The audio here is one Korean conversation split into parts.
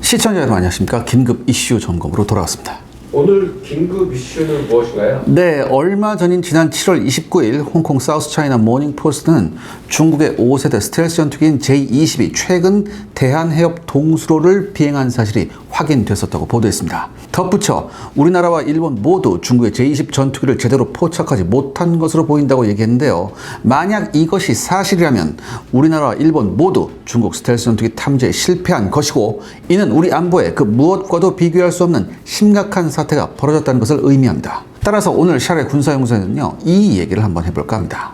시청자 여러분 안녕하십니까? 긴급 이슈 점검으로 돌아왔습니다. 오늘 긴급 이슈는 무엇인가요? 네, 얼마 전인 지난 7월 29일 홍콩 사우스차이나 모닝포스트는 중국의 5세대 스텔스 전투기인 J-22 최근 대한해협 동수로를 비행한 사실이 확인됐었다고 보도했습니다. 덧붙여 우리나라와 일본 모두 중국의 J-20 전투기를 제대로 포착하지 못한 것으로 보인다고 얘기했는데요. 만약 이것이 사실이라면 우리나라와 일본 모두 중국 스텔스 전투기 탐지에 실패한 것이고, 이는 우리 안보에 그 무엇과도 비교할 수 없는 심각한 사태가 벌어졌다는 것을 의미합니다. 따라서 오늘 샤레 군사연구소에는요, 이 얘기를 한번 해볼까 합니다.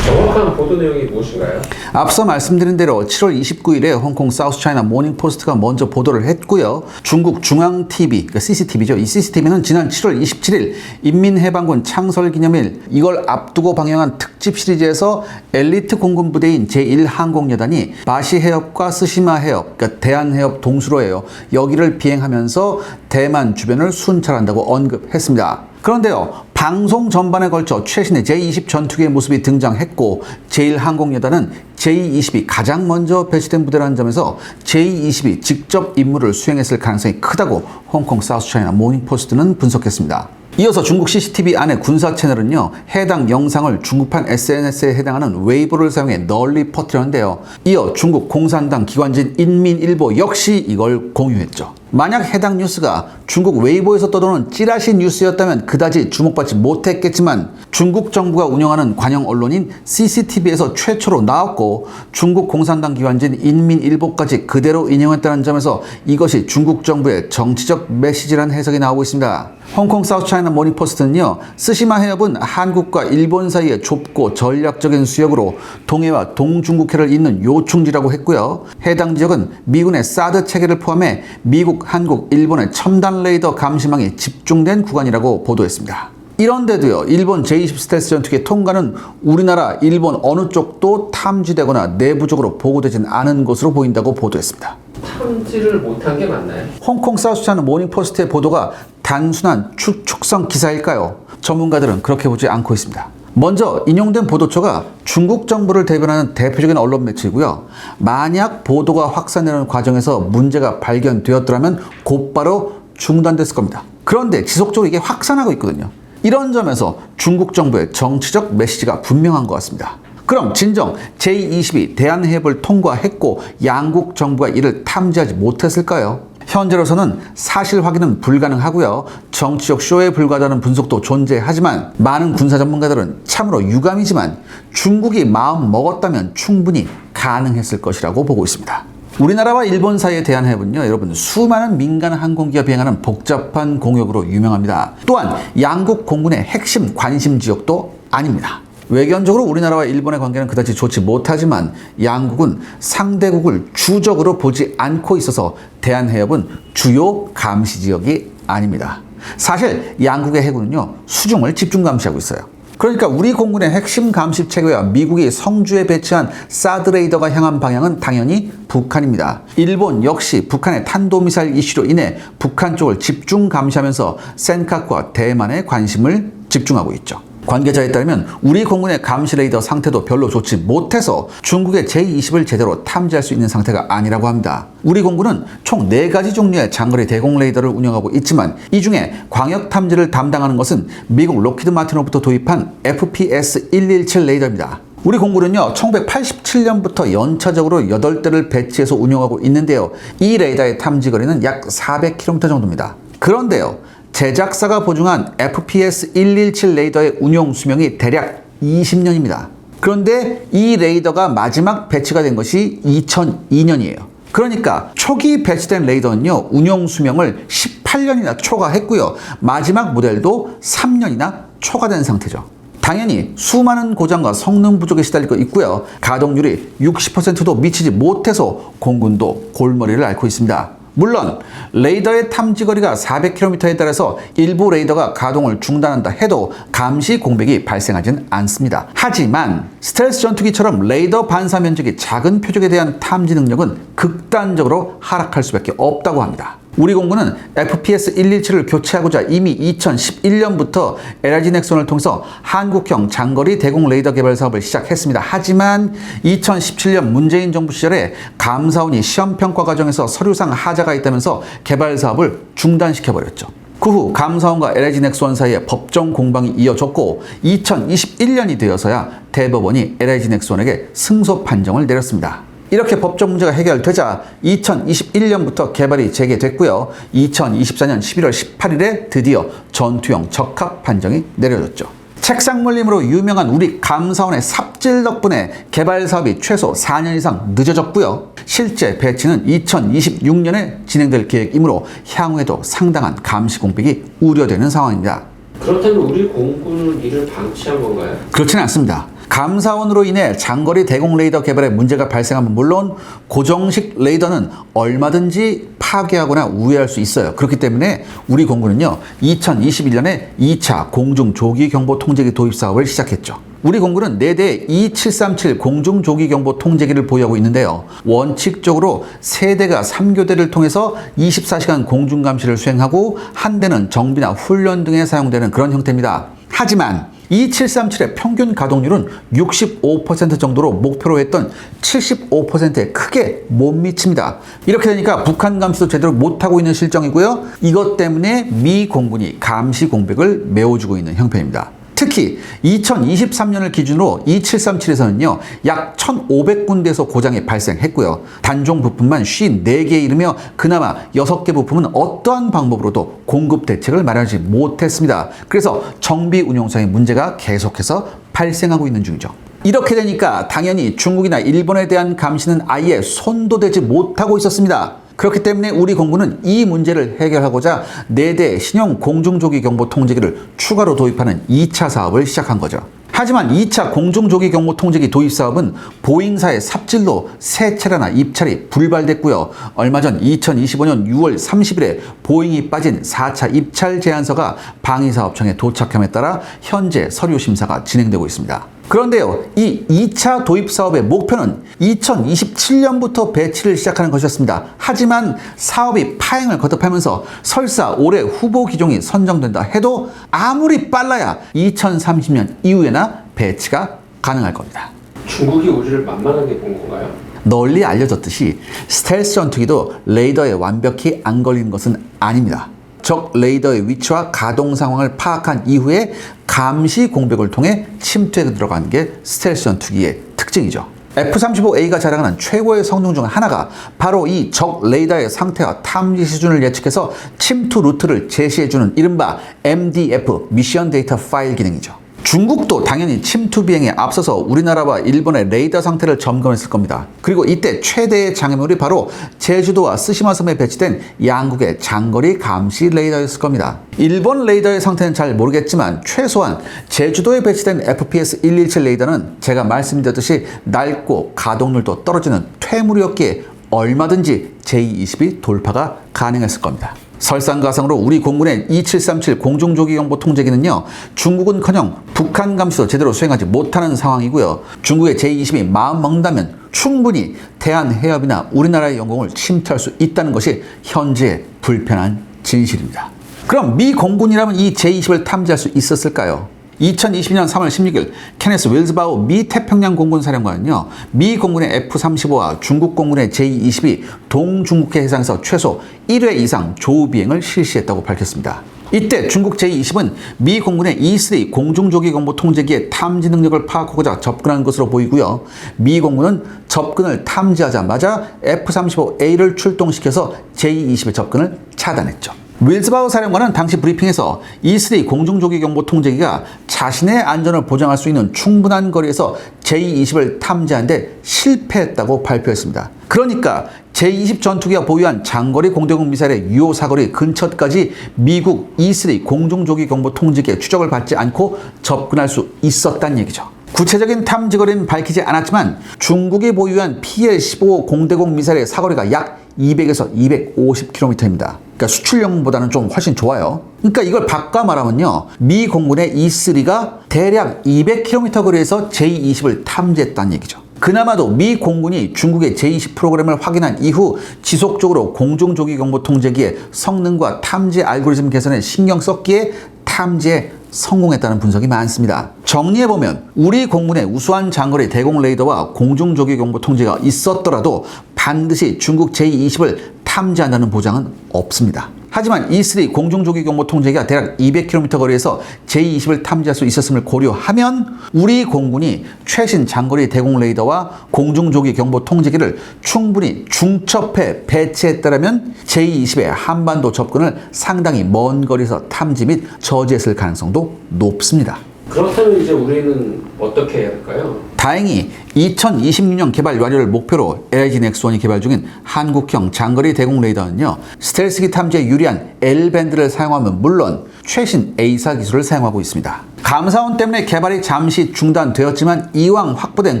정확한 보도 내용이 무엇인가요? 앞서 말씀드린 대로 7월 29일에 홍콩 사우스차이나 모닝포스트가 먼저 보도를 했고요. 중국 중앙TV, 그러니까 CCTV죠. 이 CCTV는 지난 7월 27일 인민해방군 창설기념일 이걸 앞두고 방영한 특집 시리즈에서 엘리트 공군 부대인 제1항공여단이 바시해협과 스시마해협, 그러니까 대한해협 동수로예요. 여기를 비행하면서 대만 주변을 순찰한다고 언급했습니다. 그런데요, 방송 전반에 걸쳐 최신의 J-20 전투기의 모습이 등장했고, 제1항공여단은 J-22 가장 먼저 배치된 부대라는 점에서 J-22 직접 임무를 수행했을 가능성이 크다고 홍콩 사우스차이나 모닝포스트는 분석했습니다. 이어서 중국 CCTV 안의 군사 채널은요, 해당 영상을 중국판 SNS에 해당하는 웨이보를 사용해 널리 퍼뜨렸는데요. 이어 중국 공산당 기관지인 인민일보 역시 이걸 공유했죠. 만약 해당 뉴스가 중국 웨이보에서 떠도는 찌라시 뉴스였다면 그다지 주목받지 못했겠지만, 중국 정부가 운영하는 관영 언론인 CCTV에서 최초로 나왔고 중국 공산당 기관지인 인민일보까지 그대로 인용했다는 점에서 이것이 중국 정부의 정치적 메시지라는 해석이 나오고 있습니다. 홍콩 사우스차이나 모닝포스트는요, 스시마 해협은 한국과 일본 사이의 좁고 전략적인 수역으로 동해와 동중국해를 잇는 요충지라고 했고요. 해당 지역은 미군의 사드 체계를 포함해 미국, 한국, 일본의 첨단 레이더 감시망이 집중된 구간이라고 보도했습니다. 이런데도요, 일본 J-20 스텔스 전투기의 통과는 우리나라, 일본 어느 쪽도 탐지되거나 내부적으로 보고되진 않은 것으로 보인다고 보도했습니다. 탐지를 못한 게 맞나요? 홍콩 사우스차이나 모닝포스트의 보도가 단순한 추측성 기사일까요? 전문가들은 그렇게 보지 않고 있습니다. 먼저 인용된 보도처가 중국 정부를 대변하는 대표적인 언론 매체이고요. 만약 보도가 확산되는 과정에서 문제가 발견되었더라면 곧바로 중단됐을 겁니다. 그런데 지속적으로 이게 확산하고 있거든요. 이런 점에서 중국 정부의 정치적 메시지가 분명한 것 같습니다. 그럼 진정 J-22 대한해협을 통과했고 양국 정부가 이를 탐지하지 못했을까요? 현재로서는 사실 확인은 불가능하고요. 정치적 쇼에 불과하다는 분석도 존재하지만, 많은 군사 전문가들은 참으로 유감이지만 중국이 마음 먹었다면 충분히 가능했을 것이라고 보고 있습니다. 우리나라와 일본 사이의 대한해협은요, 여러분, 수많은 민간 항공기가 비행하는 복잡한 공역으로 유명합니다. 또한 양국 공군의 핵심 관심 지역도 아닙니다. 외견적으로 우리나라와 일본의 관계는 그다지 좋지 못하지만 양국은 상대국을 주적으로 보지 않고 있어서 대한해협은 주요 감시 지역이 아닙니다. 사실 양국의 해군은요, 수중을 집중 감시하고 있어요. 그러니까 우리 공군의 핵심 감시 체계와 미국이 성주에 배치한 사드 레이더가 향한 방향은 당연히 북한입니다. 일본 역시 북한의 탄도미사일 이슈로 인해 북한 쪽을 집중 감시하면서 센카쿠와 대만에 관심을 집중하고 있죠. 관계자에 따르면 우리 공군의 감시 레이더 상태도 별로 좋지 못해서 중국의 J-20을 제대로 탐지할 수 있는 상태가 아니라고 합니다. 우리 공군은 총 4가지 종류의 장거리 대공 레이더를 운영하고 있지만, 이 중에 광역 탐지를 담당하는 것은 미국 로키드 마틴으로부터 도입한 FPS-117 레이더입니다. 우리 공군은요, 1987년부터 연차적으로 8대를 배치해서 운영하고 있는데요. 이 레이더의 탐지 거리는 약 400km 정도입니다. 그런데요, 제작사가 보증한 FPS-117 레이더의 운용 수명이 대략 20년입니다. 그런데 이 레이더가 마지막 배치가 된 것이 2002년이에요. 그러니까 초기 배치된 레이더는요, 운용 수명을 18년이나 초과했고요. 마지막 모델도 3년이나 초과된 상태죠. 당연히 수많은 고장과 성능 부족에 시달리고 있고요. 가동률이 60%도 미치지 못해서 공군도 골머리를 앓고 있습니다. 물론 레이더의 탐지거리가 400km에 따라서 일부 레이더가 가동을 중단한다 해도 감시 공백이 발생하진 않습니다. 하지만 스텔스 전투기처럼 레이더 반사 면적이 작은 표적에 대한 탐지 능력은 극단적으로 하락할 수밖에 없다고 합니다. 우리 공군은 FPS-117을 교체하고자 이미 2011년부터 LIG 넥슨을 통해서 한국형 장거리 대공 레이더 개발 사업을 시작했습니다. 하지만 2017년 문재인 정부 시절에 감사원이 시험평가 과정에서 서류상 하자가 있다면서 개발 사업을 중단시켜버렸죠. 그 후 감사원과 LIG 넥슨 사이에 법정 공방이 이어졌고 2021년이 되어서야 대법원이 LIG 넥슨에게 승소 판정을 내렸습니다. 이렇게 법적 문제가 해결되자 2021년부터 개발이 재개됐고요. 2024년 11월 18일에 드디어 전투용 적합 판정이 내려졌죠. 책상 물림으로 유명한 우리 감사원의 삽질 덕분에 개발 사업이 최소 4년 이상 늦어졌고요. 실제 배치는 2026년에 진행될 계획이므로 향후에도 상당한 감시 공백이 우려되는 상황입니다. 그렇다면 우리 공군은 이를 방치한 건가요? 그렇지는 않습니다. 감사원으로 인해 장거리 대공 레이더 개발에 문제가 발생하면 물론 고정식 레이더는 얼마든지 파괴하거나 우회할 수 있어요. 그렇기 때문에 우리 공군은요, 2021년에 2차 공중조기경보-통제기 도입 사업을 시작했죠. 우리 공군은 4대의 E737 공중조기경보-통제기를 보유하고 있는데요. 원칙적으로 3대가 3교대를 통해서 24시간 공중감시를 수행하고 한 대는 정비나 훈련 등에 사용되는 그런 형태입니다. 하지만 E737의 평균 가동률은 65% 정도로 목표로 했던 75%에 크게 못 미칩니다. 이렇게 되니까 북한 감시도 제대로 못하고 있는 실정이고요. 이것 때문에 미 공군이 감시 공백을 메워주고 있는 형편입니다. 특히 2023년을 기준으로 E737에서는요, 약 1,500군데에서 고장이 발생했고요. 단종 부품만 54개에 이르며 그나마 6개 부품은 어떠한 방법으로도 공급 대책을 마련하지 못했습니다. 그래서 정비 운용상의 문제가 계속해서 발생하고 있는 중이죠. 이렇게 되니까 당연히 중국이나 일본에 대한 감시는 아예 손도 대지 못하고 있었습니다. 그렇기 때문에 우리 공군은 이 문제를 해결하고자 4대 신형 공중조기경보-통제기를 추가로 도입하는 2차 사업을 시작한 거죠. 하지만 2차 공중조기경보-통제기 도입 사업은 보잉사의 삽질로 세 차례나 입찰이 불발됐고요. 얼마 전 2025년 6월 30일에 보잉이 빠진 4차 입찰 제안서가 방위사업청에 도착함에 따라 현재 서류 심사가 진행되고 있습니다. 그런데요, 이 2차 도입 사업의 목표는 2027년부터 배치를 시작하는 것이었습니다. 하지만 사업이 파행을 거듭하면서 설사 올해 후보 기종이 선정된다 해도 아무리 빨라야 2030년 이후에나 배치가 가능할 겁니다. 중국이 우리를 만만하게 본 건가요? 널리 알려졌듯이 스텔스 전투기도 레이더에 완벽히 안 걸리는 것은 아닙니다. 적 레이더의 위치와 가동 상황을 파악한 이후에 감시 공백을 통해 침투에 들어가는 게 스텔스 전투기의 특징이죠. F-35A가 자랑하는 최고의 성능 중 하나가 바로 이 적 레이더의 상태와 탐지 수준을 예측해서 침투 루트를 제시해주는 이른바 MDF, 미션 데이터 파일 기능이죠. 중국도 당연히 침투 비행에 앞서서 우리나라와 일본의 레이더 상태를 점검했을 겁니다. 그리고 이때 최대의 장애물이 바로 제주도와 스시마 섬에 배치된 양국의 장거리 감시 레이더였을 겁니다. 일본 레이더의 상태는 잘 모르겠지만 최소한 제주도에 배치된 FPS-117 레이더는 제가 말씀드렸듯이 낡고 가동률도 떨어지는 퇴물이었기에 얼마든지 J-22 돌파가 가능했을 겁니다. 설상가상으로 우리 공군의 E737 공중조기경보-통제기는요, 중국은커녕 북한 감시도 제대로 수행하지 못하는 상황이고요. 중국의 J-22 마음 먹는다면 충분히 대한해협이나 우리나라의 영공을 침투할 수 있다는 것이 현재의 불편한 진실입니다. 그럼 미 공군이라면 이 J-20을 탐지할 수 있었을까요? 2022년 3월 16일 케네스 윌즈바우 미 태평양 공군 사령관은요, 미 공군의 F-35와 중국 공군의 J-22 동중국해 해상에서 최소 1회 이상 조우 비행을 실시했다고 밝혔습니다. 이때 중국 J-20은 미 공군의 E-3 공중조기경보-통제기의 탐지 능력을 파악하고자 접근한 것으로 보이고요. 미 공군은 접근을 탐지하자마자 F-35A를 출동시켜서 J-20의 접근을 차단했죠. 윌즈바우 사령관은 당시 브리핑에서 E-3 공중조기경보-통제기가 자신의 안전을 보장할 수 있는 충분한 거리에서 J-20을 탐지하는데 실패했다고 발표했습니다. 그러니까 J-20 전투기가 보유한 장거리 공대공 미사일의 유효 사거리 근처까지 미국 E-3 공중조기경보-통제기의 추적을 받지 않고 접근할 수 있었다는 얘기죠. 구체적인 탐지 거리는 밝히지 않았지만 중국이 보유한 PL-15 공대공 미사일의 사거리가 약 200에서 250km입니다. 그러니까 수출용보다는 좀 훨씬 좋아요. 그러니까 이걸 바꿔 말하면요, 미 공군의 E-3가 대략 200km 거리에서 J-20을 탐지했다는 얘기죠. 그나마도 미 공군이 중국의 제20 프로그램을 확인한 이후 지속적으로 공중조기경보통제기의 성능과 탐지 알고리즘 개선에 신경 썼기에 탐지에 성공했다는 분석이 많습니다. 정리해보면 우리 공군의 우수한 장거리 대공 레이더와 공중조기경보통제가 있었더라도 반드시 중국 제20을 탐지한다는 보장은 없습니다. 하지만 E3 공중조기경보통제기가 대략 200km 거리에서 제20을 탐지할 수 있었음을 고려하면 우리 공군이 최신 장거리 대공 레이더와 공중조기경보통제기를 충분히 중첩해 배치했다면 제20의 한반도 접근을 상당히 먼 거리에서 탐지 및 저지했을 가능성도 높습니다. 그렇다면 이제 우리는 어떻게 해야 할까요? 다행히 2026년 개발 완료를 목표로 LIG 넥스원이 개발 중인 한국형 장거리 대공 레이더는요, 스텔스기 탐지에 유리한 L밴드를 사용하면 물론 최신 A사 기술을 사용하고 있습니다. 감사원 때문에 개발이 잠시 중단되었지만 이왕 확보된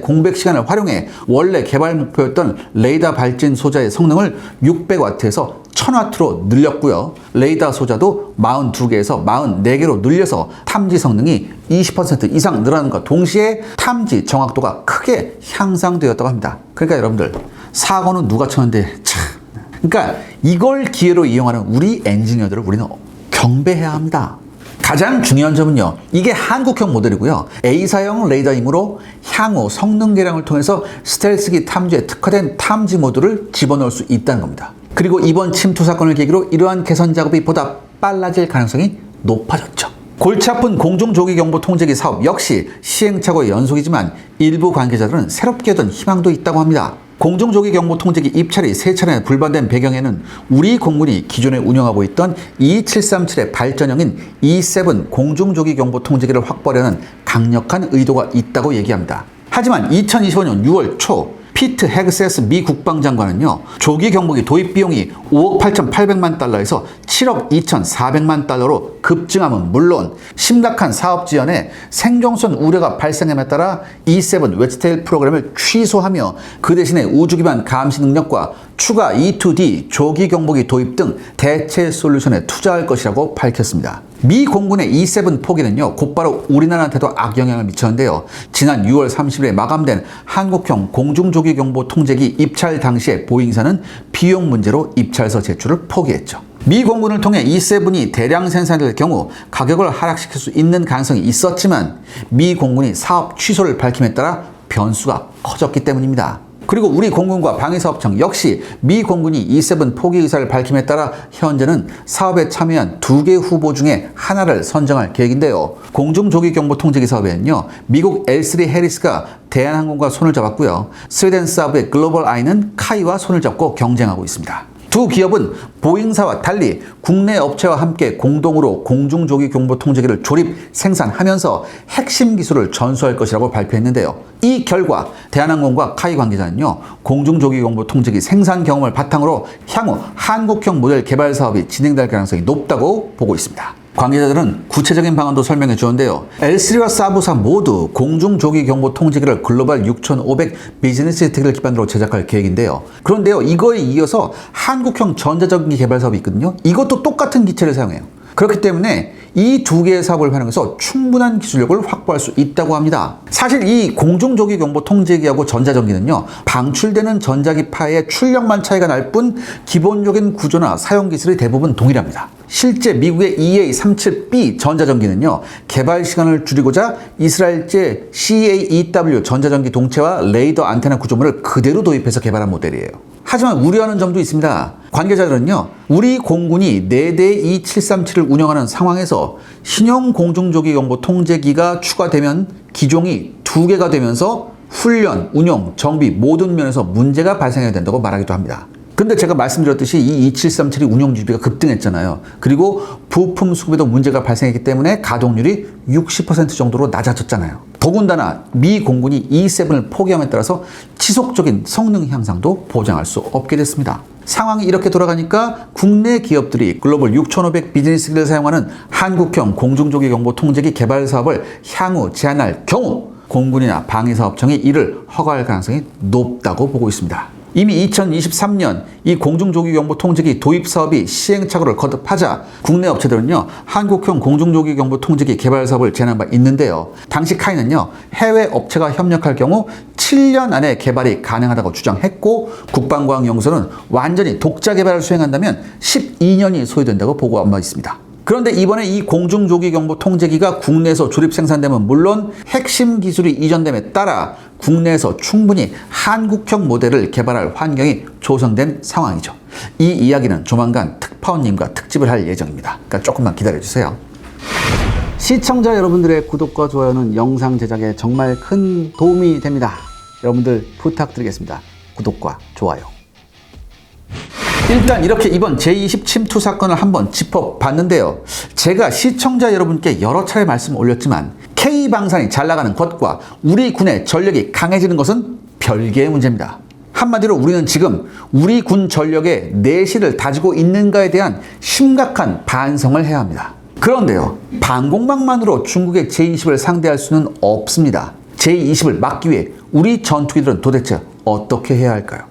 공백 시간을 활용해 원래 개발 목표였던 레이더 발진 소자의 성능을 600W에서 1000W로 늘렸고요. 레이더 소자도 42개에서 44개로 늘려서 탐지 성능이 20% 이상 늘어난과 동시에 탐지 정확도가 크게 향상되었다고 합니다. 그러니까 여러분들, 사고는 누가 쳤는데 참. 그러니까 이걸 기회로 이용하는 우리 엔지니어들을 우리는 경배해야 합니다. 가장 중요한 점은요, 이게 한국형 모델이고요, A사형 레이더이므로 향후 성능 개량을 통해서 스텔스기 탐지에 특화된 탐지 모드를 집어넣을 수 있다는 겁니다. 그리고 이번 침투 사건을 계기로 이러한 개선 작업이 보다 빨라질 가능성이 높아졌죠. 골치 아픈 공중조기경보통제기 사업 역시 시행착오의 연속이지만 일부 관계자들은 새롭게 얻은 희망도 있다고 합니다. 공중조기경보통제기 입찰이 3차례 불발된 배경에는 우리 공군이 기존에 운영하고 있던 E737의 발전형인 E7 공중조기경보통제기를 확보하려는 강력한 의도가 있다고 얘기합니다. 하지만 2025년 6월 초 피트 헤그세스 미 국방장관은요, 조기 경보기 도입 비용이 5억 8,800만 달러에서 7억 2,400만 달러로 급증함은 물론 심각한 사업 지연에 생존성 우려가 발생함에 따라 E7 웨스테일 프로그램을 취소하며 그 대신에 우주 기반 감시 능력과 추가 E2D 조기 경보기 도입 등 대체 솔루션에 투자할 것이라고 밝혔습니다. 미 공군의 E7 포기는요, 곧바로 우리나라한테도 악영향을 미쳤는데요. 지난 6월 30일에 마감된 한국형 공중조기경보통제기 입찰 당시에 보잉사는 비용 문제로 입찰서 제출을 포기했죠. 미 공군을 통해 E7이 대량 생산될 경우 가격을 하락시킬 수 있는 가능성이 있었지만 미 공군이 사업 취소를 밝힘에 따라 변수가 커졌기 때문입니다. 그리고 우리 공군과 방위사업청 역시 미 공군이 E7 포기 의사를 밝힘에 따라 현재는 사업에 참여한 2개 후보 중에 하나를 선정할 계획인데요. 공중조기경보통제기 사업에는요, 미국 L3 해리스가 대한항공과 손을 잡았고요. 스웨덴 사업의 글로벌 아이는 카이와 손을 잡고 경쟁하고 있습니다. 두 기업은 보잉사와 달리 국내 업체와 함께 공동으로 공중조기경보통제기를 조립, 생산하면서 핵심 기술을 전수할 것이라고 발표했는데요. 이 결과 대한항공과 카이 관계자는요, 공중조기경보통제기 생산 경험을 바탕으로 향후 한국형 모델 개발 사업이 진행될 가능성이 높다고 보고 있습니다. 관계자들은 구체적인 방안도 설명해 주었는데요. L3와 사부사 모두 공중조기경보통제기를 글로벌 6500 비즈니스 혜택을 기반으로 제작할 계획인데요. 그런데요, 이거에 이어서 한국형 전자전기 개발 사업이 있거든요. 이것도 똑같은 기체를 사용해요. 그렇기 때문에 이 두 개의 사업을 활용해서 충분한 기술력을 확보할 수 있다고 합니다. 사실 이 공중조기경보통제기하고 전자전기는요, 방출되는 전자기파의 출력만 차이가 날 뿐 기본적인 구조나 사용 기술이 대부분 동일합니다. 실제 미국의 EA37B 전자전기는요, 개발 시간을 줄이고자 이스라엘제 CAEW 전자전기 동체와 레이더 안테나 구조물을 그대로 도입해서 개발한 모델이에요. 하지만 우려하는 점도 있습니다. 관계자들은요, 우리 공군이 4대의 E737을 운영하는 상황에서 신형 공중조기경보통제기가 추가되면 기종이 2개가 되면서 훈련, 운용, 정비 모든 면에서 문제가 발생해야 된다고 말하기도 합니다. 근데 제가 말씀드렸듯이 이 2737이 운영 유지비가 급등했잖아요. 그리고 부품 수급에도 문제가 발생했기 때문에 가동률이 60% 정도로 낮아졌잖아요. 더군다나 미 공군이 E7을 포기함에 따라서 지속적인 성능 향상도 보장할 수 없게 됐습니다. 상황이 이렇게 돌아가니까 국내 기업들이 글로벌 6500 비즈니스기를 사용하는 한국형 공중조기경보통제기 개발 사업을 향후 제한할 경우 공군이나 방위사업청이 이를 허가할 가능성이 높다고 보고 있습니다. 이미 2023년 이 공중조기경보 통제기 도입 사업이 시행착오를 거듭하자 국내 업체들은요, 한국형 공중조기경보 통제기 개발 사업을 제안한 바 있는데요. 당시 카이는요, 해외 업체가 협력할 경우 7년 안에 개발이 가능하다고 주장했고, 국방과학연구소는 완전히 독자 개발을 수행한다면 12년이 소요된다고 보고한 바 있습니다. 그런데 이번에 이 공중조기경보 통제기가 국내에서 조립 생산되면 물론 핵심 기술이 이전됨에 따라 국내에서 충분히 한국형 모델을 개발할 환경이 조성된 상황이죠. 이 이야기는 조만간 특파원님과 특집을 할 예정입니다. 그러니까 조금만 기다려주세요. 시청자 여러분들의 구독과 좋아요는 영상 제작에 정말 큰 도움이 됩니다. 여러분들 부탁드리겠습니다. 구독과 좋아요. 일단 이렇게 이번 제20 침투 사건을 한번 짚어봤는데요. 제가 시청자 여러분께 여러 차례 말씀 올렸지만 K방산이 잘 나가는 것과 우리 군의 전력이 강해지는 것은 별개의 문제입니다. 한마디로 우리는 지금 우리 군 전력의 내실을 다지고 있는가에 대한 심각한 반성을 해야 합니다. 그런데요, 방공망만으로 중국의 제20을 상대할 수는 없습니다. 제20을 막기 위해 우리 전투기들은 도대체 어떻게 해야 할까요?